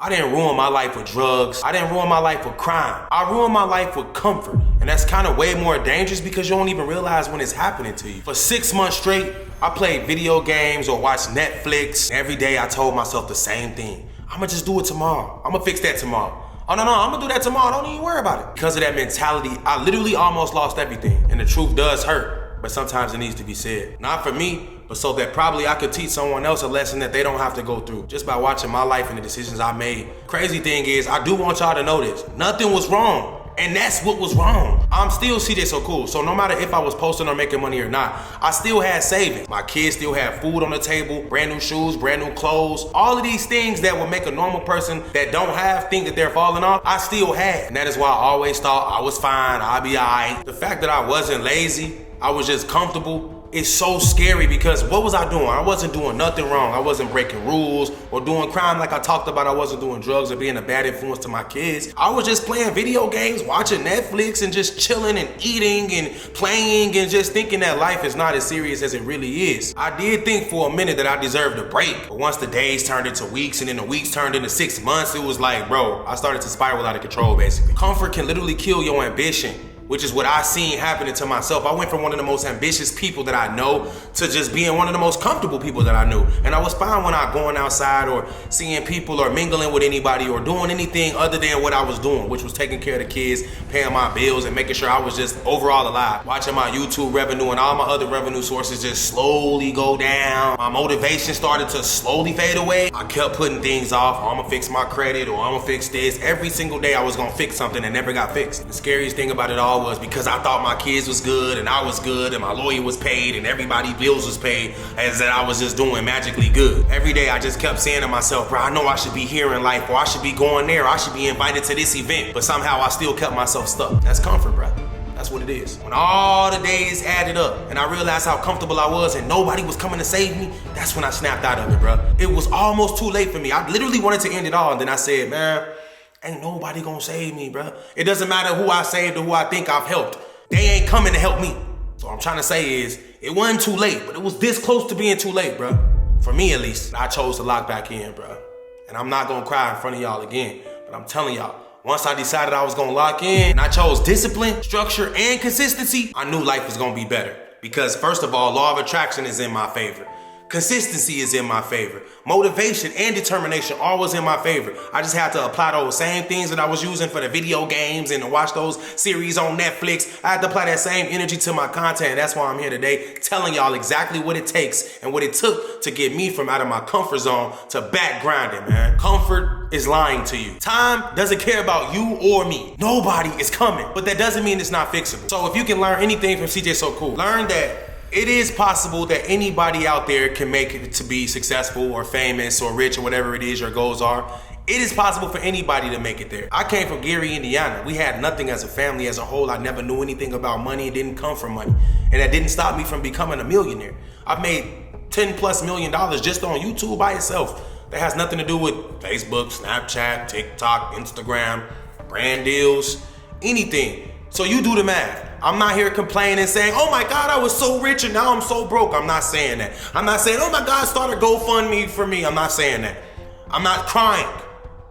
I didn't ruin my life with drugs. I didn't ruin my life with crime. I ruined my life with comfort. And that's kind of way more dangerous because you don't even realize when it's happening to you. For 6 months straight, I played video games or watched Netflix. Every day I told myself the same thing. I'ma just do it tomorrow. I'ma fix that tomorrow. Oh no, I'ma do that tomorrow. Don't even worry about it. Because of that mentality, I literally almost lost everything. And the truth does hurt, but sometimes it needs to be said. Not for me, but so that probably I could teach someone else a lesson that they don't have to go through just by watching my life and the decisions I made. Crazy thing is, I do want y'all to know this. Nothing was wrong. And that's what was wrong. I'm still CJ So Cool. So no matter if I was posting or making money or not, I still had savings. My kids still had food on the table, brand new shoes, brand new clothes. All of these things that would make a normal person that don't have think that they're falling off, I still had. And that is why I always thought I was fine, I'll be all right. The fact that I wasn't lazy, I was just comfortable, it's so scary because what was I doing? I wasn't doing nothing wrong. I wasn't breaking rules or doing crime like I talked about. I wasn't doing drugs or being a bad influence to my kids. I was just playing video games, watching Netflix and just chilling and eating and playing and just thinking that life is not as serious as it really is. I did think for a minute that I deserved a break. But once the days turned into weeks and then the weeks turned into 6 months, it was like, bro, I started to spiral out of control basically. Comfort can literally kill your ambition, which is what I seen happening to myself. I went from one of the most ambitious people that I know to just being one of the most comfortable people that I knew. And I was fine when I going outside or seeing people or mingling with anybody or doing anything other than what I was doing, which was taking care of the kids, paying my bills and making sure I was just overall alive. Watching my YouTube revenue and all my other revenue sources just slowly go down. My motivation started to slowly fade away. I kept putting things off. I'm gonna fix my credit or I'm gonna fix this. Every single day I was gonna fix something that never got fixed. The scariest thing about it all was because I thought my kids was good and I was good and my lawyer was paid and everybody's bills was paid, as that I was just doing magically good. Every day I just kept saying to myself, bro, I know I should be here in life or I should be going there. I should be invited to this event, but somehow I still kept myself stuck. That's comfort, bro. That's what it is. When all the days added up and I realized how comfortable I was and nobody was coming to save me, that's when I snapped out of it, bro. It was almost too late for me. I literally wanted to end it all and then I said, man, ain't nobody gonna save me, bro. It doesn't matter who I saved or who I think I've helped. They ain't coming to help me. So what I'm trying to say is, it wasn't too late, but it was this close to being too late, bro. For me at least, I chose to lock back in, bro. And I'm not gonna cry in front of y'all again, but I'm telling y'all, once I decided I was gonna lock in and I chose discipline, structure, and consistency, I knew life was gonna be better. Because first of all, law of attraction is in my favor. Consistency is in my favor. Motivation and determination always in my favor. I just had to apply those same things that I was using for the video games and to watch those series on Netflix. I had to apply that same energy to my content. That's why I'm here today telling y'all exactly what it takes and what it took to get me from out of my comfort zone to back grinding, man. Comfort is lying to you. Time doesn't care about you or me. Nobody is coming, but that doesn't mean it's not fixable. So if you can learn anything from CJ So Cool, learn that it is possible that anybody out there can make it to be successful or famous or rich or whatever it is your goals are. It is possible for anybody to make it there. I came from Gary, Indiana. We had nothing as a family as a whole. I never knew anything about money. It didn't come from money. And that didn't stop me from becoming a millionaire. I've made $10+ million just on YouTube by itself. That has nothing to do with Facebook, Snapchat, TikTok, Instagram, brand deals, anything. So you do the math. I'm not here complaining saying, oh my God, I was so rich and now I'm so broke. I'm not saying that. I'm not saying, oh my God, start a GoFundMe for me. I'm not saying that. I'm not crying,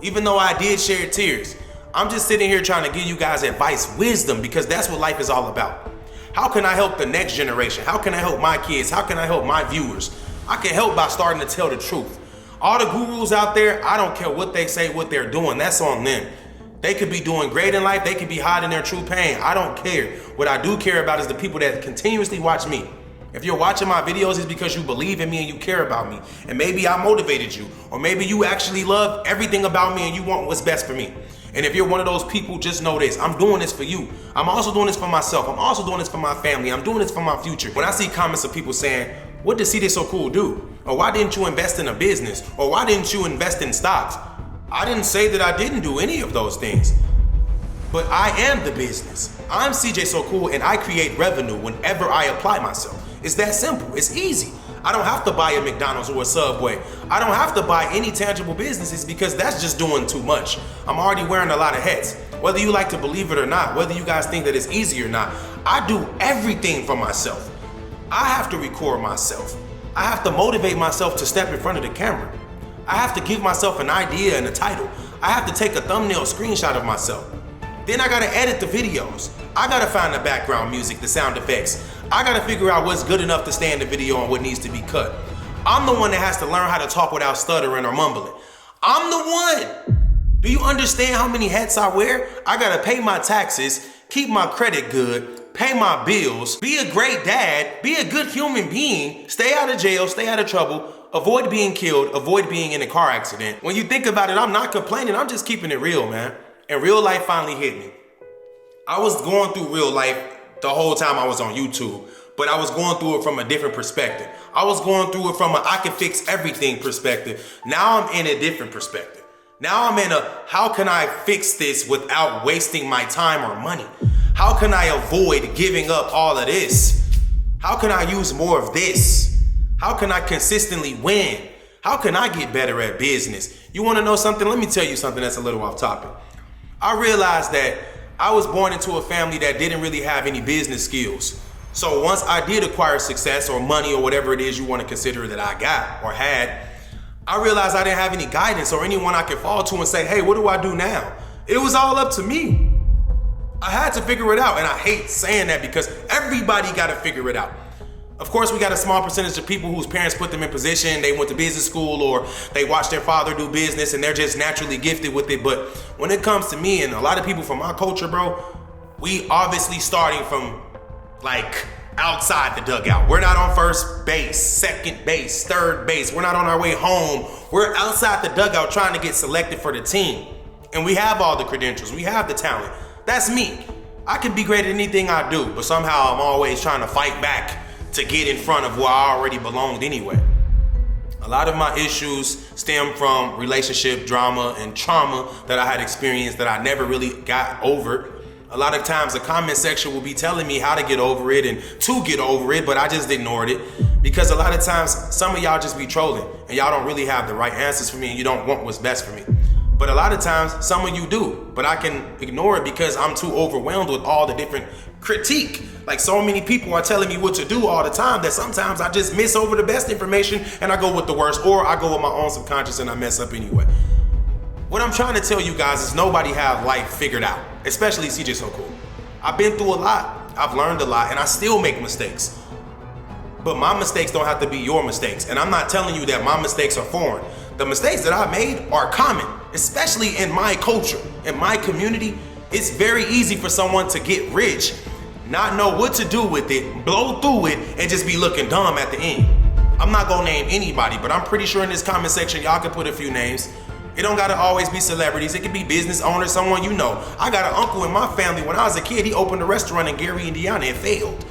even though I did shed tears. I'm just sitting here trying to give you guys advice, wisdom, because that's what life is all about. How can I help the next generation? How can I help my kids? How can I help my viewers? I can help by starting to tell the truth. All the gurus out there, I don't care what they say, what they're doing. That's on them. They could be doing great in life. They could be hiding their true pain. I don't care. What I do care about is the people that continuously watch me. If you're watching my videos, it's because you believe in me and you care about me. And maybe I motivated you. Or maybe you actually love everything about me and you want what's best for me. And if you're one of those people, just know this. I'm doing this for you. I'm also doing this for myself. I'm also doing this for my family. I'm doing this for my future. When I see comments of people saying, what did CJ So Cool do? Or why didn't you invest in a business? Or why didn't you invest in stocks? I didn't say that I didn't do any of those things, but I am the business. I'm CJ So Cool and I create revenue whenever I apply myself. It's that simple, it's easy. I don't have to buy a McDonald's or a Subway. I don't have to buy any tangible businesses because that's just doing too much. I'm already wearing a lot of hats. Whether you like to believe it or not, whether you guys think that it's easy or not, I do everything for myself. I have to record myself. I have to motivate myself to step in front of the camera. I have to give myself an idea and a title. I have to take a thumbnail screenshot of myself. Then I gotta edit the videos. I gotta find the background music, the sound effects. I gotta figure out what's good enough to stay in the video and what needs to be cut. I'm the one that has to learn how to talk without stuttering or mumbling. I'm the one. Do you understand how many hats I wear? I gotta pay my taxes, keep my credit good, pay my bills, be a great dad, be a good human being, stay out of jail, stay out of trouble, avoid being killed, avoid being in a car accident. When you think about it, I'm not complaining, I'm just keeping it real, man. And real life finally hit me. I was going through real life the whole time I was on YouTube, but I was going through it from a different perspective. I was going through it from a I can fix everything perspective. Now I'm in a different perspective. Now I'm in a how can I fix this without wasting my time or money? How can I avoid giving up all of this? How can I use more of this? How can I consistently win? How can I get better at business? You want to know something? Let me tell you something that's a little off topic. I realized that I was born into a family that didn't really have any business skills. So once I did acquire success or money or whatever it is you want to consider that I got or had, I realized I didn't have any guidance or anyone I could fall to and say, hey, what do I do now? It was all up to me. I had to figure it out, and I hate saying that because everybody got to figure it out. Of course, we got a small percentage of people whose parents put them in position, they went to business school or they watched their father do business and they're just naturally gifted with it. But when it comes to me and a lot of people from my culture, bro, we obviously starting from like outside the dugout. We're not on first base, second base, third base. We're not on our way home. We're outside the dugout trying to get selected for the team. And we have all the credentials. We have the talent. That's me. I can be great at anything I do, but somehow I'm always trying to fight back to get in front of where I already belonged anyway. A lot of my issues stem from relationship drama and trauma that I had experienced that I never really got over. A lot of times the comment section will be telling me how to get over it and to get over it, but I just ignored it because a lot of times some of y'all just be trolling and y'all don't really have the right answers for me and you don't want what's best for me. But a lot of times some of you do, but I can ignore it because I'm too overwhelmed with all the different critique. Like so many people are telling me what to do all the time that sometimes I just miss over the best information and I go with the worst, or I go with my own subconscious and I mess up anyway. What I'm trying to tell you guys is nobody have life figured out, especially CJ So Cool. I've been through a lot, I've learned a lot, and I still make mistakes. But my mistakes don't have to be your mistakes. And I'm not telling you that my mistakes are foreign. The mistakes that I made are common, especially in my culture, in my community. It's very easy for someone to get rich, not know what to do with it, blow through it, and just be looking dumb at the end. I'm not gonna name anybody, but I'm pretty sure in this comment section, y'all can put a few names. It don't gotta always be celebrities. It could be business owners, someone you know. I got an uncle in my family. When I was a kid, he opened a restaurant in Gary, Indiana. It failed.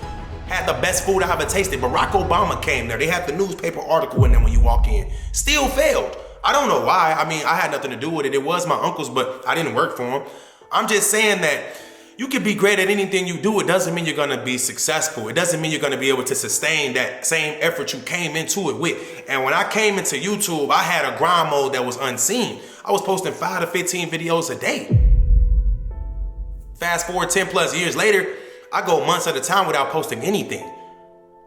Had the best food I ever tasted. Barack Obama came there. They had the newspaper article in there when you walk in. Still failed. I don't know why. I mean, I had nothing to do with it. It was my uncle's, but I didn't work for him. I'm just saying that you can be great at anything you do. It doesn't mean you're gonna be successful. It doesn't mean you're gonna be able to sustain that same effort you came into it with. And when I came into YouTube, I had a grind mode that was unseen. I was posting 5 to 15 videos a day. Fast forward 10 plus years later, I go months at a time without posting anything.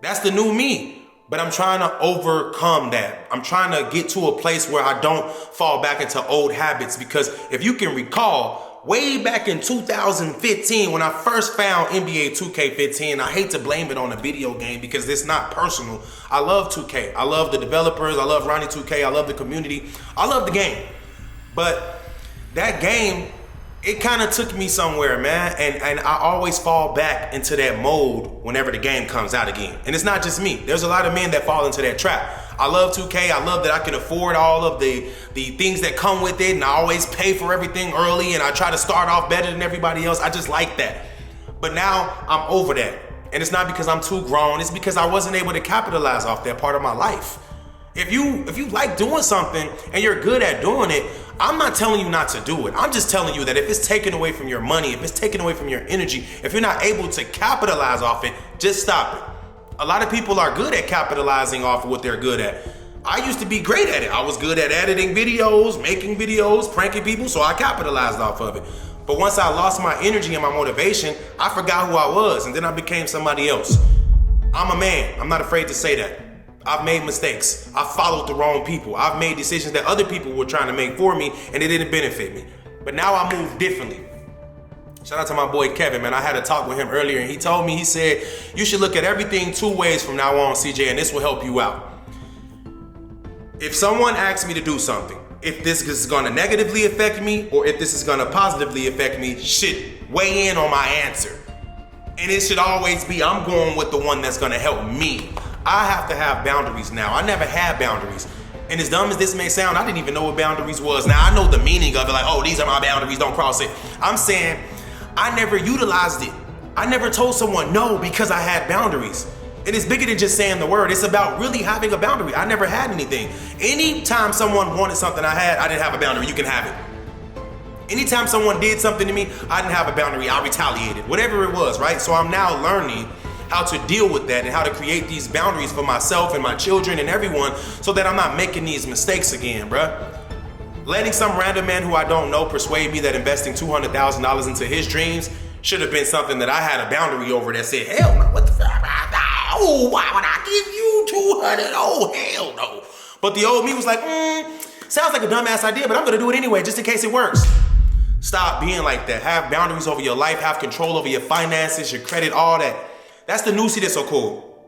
That's the new me. But I'm trying to overcome that. I'm trying to get to a place where I don't fall back into old habits, because if you can recall, way back in 2015, when I first found NBA 2K15, I hate to blame it on a video game because it's not personal. I love 2K. I love the developers. I love Ronnie 2K. I love the community. I love the game. But that game, it kind of took me somewhere, man. And I always fall back into that mode whenever the game comes out again. And it's not just me. There's a lot of men that fall into that trap. I love 2K. I love that I can afford all of the things that come with it. And I always pay for everything early. And I try to start off better than everybody else. I just like that. But now I'm over that. And it's not because I'm too grown. It's because I wasn't able to capitalize off that part of my life. If you like doing something and you're good at doing it, I'm not telling you not to do it. I'm just telling you that if it's taken away from your money, if it's taken away from your energy, if you're not able to capitalize off it, just stop it. A lot of people are good at capitalizing off of what they're good at. I used to be great at it. I was good at editing videos, making videos, pranking people, so I capitalized off of it. But once I lost my energy and my motivation, I forgot who I was, and then I became somebody else. I'm a man. I'm not afraid to say that. I've made mistakes. I followed the wrong people. I've made decisions that other people were trying to make for me and it didn't benefit me. But now I move differently. Shout out to my boy Kevin, man. I had a talk with him earlier and he told me, he said, you should look at everything 2 ways from now on, CJ, and this will help you out. If someone asks me to do something, if this is gonna negatively affect me or if this is gonna positively affect me, shit, weigh in on my answer. And it should always be, I'm going with the one that's gonna help me. I have to have boundaries now. I never had boundaries. And as dumb as this may sound, I didn't even know what boundaries was. Now I know the meaning of it, like, oh, these are my boundaries, don't cross it. I'm saying I never utilized it. I never told someone no because I had boundaries. And it's bigger than just saying the word. It's about really having a boundary. I never had anything. Anytime someone wanted something I didn't have a boundary. You can have it. Anytime someone did something to me, I didn't have a boundary. I retaliated, whatever it was, right? So I'm now learning how to deal with that and how to create these boundaries for myself and my children and everyone so that I'm not making these mistakes again, bruh. Letting some random man who I don't know persuade me that investing $200,000 into his dreams should have been something that I had a boundary over that said, hell no, what the fuck? Oh, why would I give you 200? Oh, hell no. But the old me was like, sounds like a dumbass idea, but I'm gonna do it anyway, just in case it works. Stop being like that. Have boundaries over your life, have control over your finances, your credit, all that. That's the new shit that's so cool.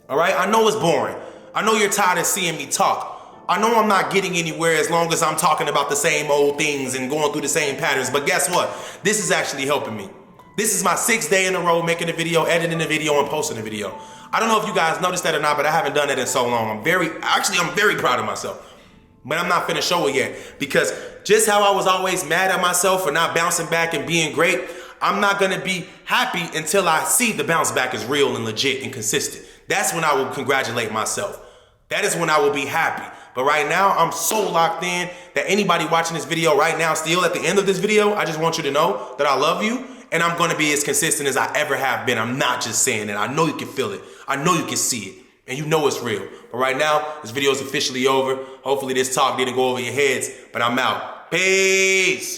All right, I know it's boring. I know you're tired of seeing me talk. I know I'm not getting anywhere as long as I'm talking about the same old things and going through the same patterns, but guess what? This is actually helping me. This is my 6th day in a row making a video, editing a video, and posting a video. I don't know if you guys noticed that or not, but I haven't done that in so long. I'm very proud of myself. But I'm not finna show it yet because just how I was always mad at myself for not bouncing back and being great, I'm not gonna be happy until I see the bounce back is real and legit and consistent. That's when I will congratulate myself. That is when I will be happy. But right now, I'm so locked in that anybody watching this video right now, still at the end of this video, I just want you to know that I love you and I'm gonna be as consistent as I ever have been. I'm not just saying it. I know you can feel it. I know you can see it. And you know it's real. But right now, this video is officially over. Hopefully this talk didn't go over your heads, but I'm out. Peace.